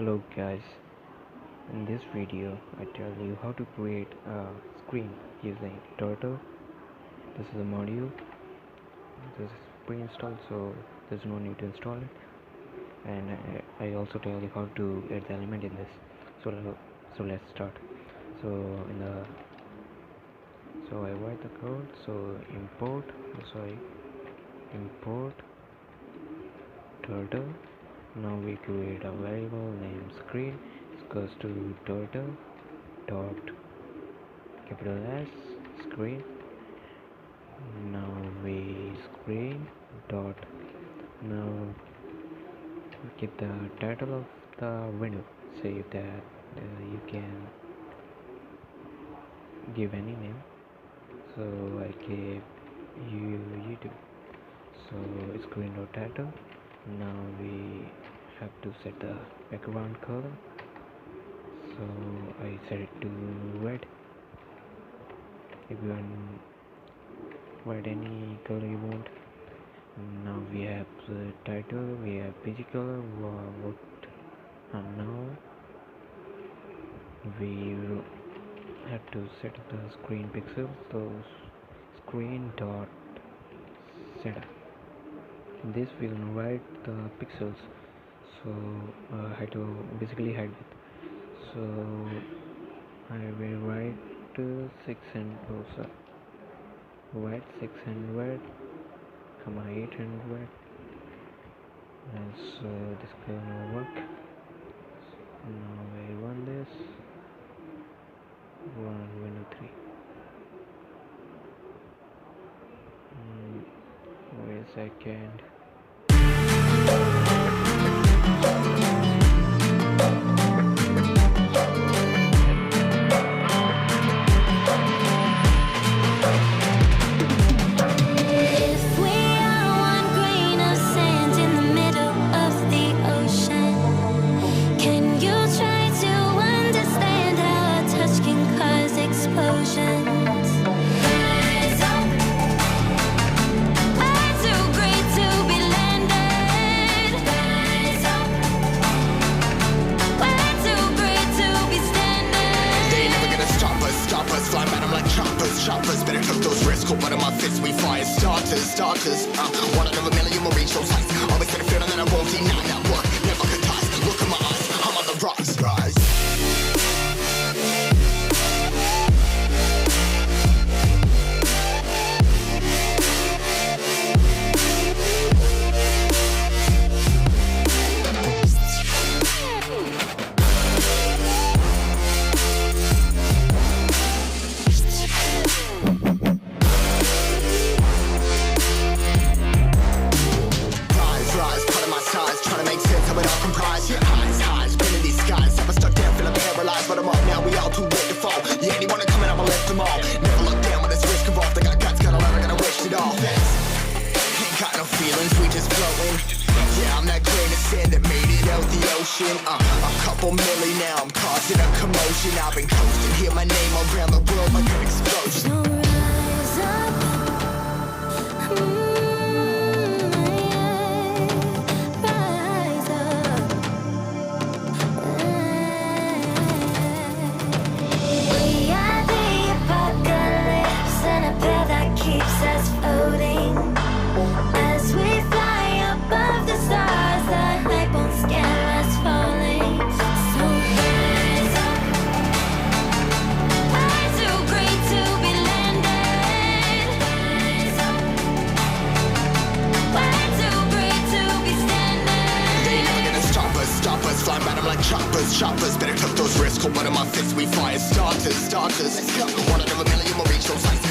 Hello guys, in this video I tell you how to create a screen using Turtle. This is a module. This is pre-installed, so there's no need to install it. And I also tell you how to add the element in this. So let's start. So I write the code. So import Turtle. Now we create a variable named screen equals to turtle dot capital S screen. Now we screen dot now get the title of the window. Save that. You can give any name. So I gave you YouTube. So screen dot title. Now we have to set the background color. So I set it to red. If you want write any color you want. Now we have the title, we have page color, and now we have to set the screen pixel. So screen dot setup. This will write the pixels, so I had to basically hide it. So I will write 600, write 600, 800, and so this gonna work. Now I run this, run window 3. Wait a second. Choppers, better took those risks. Cold blood in my fists, we fire starters. One out of a million will reach those heights. Always had a feeling that I won't deny that work. Never could ties. Look in my eyes, I'm on the rise. But I'm up now, we all too late to fall. Yeah, anyone coming up, I left them all. Never look down when there's risk involved. I got guts, got a lot, I gotta wish it all. Ain't got no feelings, we just floating. Yeah, I'm that grain of sand that made it out the ocean. A couple milli now, I'm causing a commotion. I've been coasting, hear my name around the world like an explosion. So rise up. Keeps us floating as we fly above the stars. The light won't scare us falling. So rise up. I'm too great to be landed. Rise up. We're too great to be standing. They ain't never gonna stop us. Fly at 'em like choppers. Better took those risks. Cold blood in my fists, we fire starters. One out of a million will reach those heights.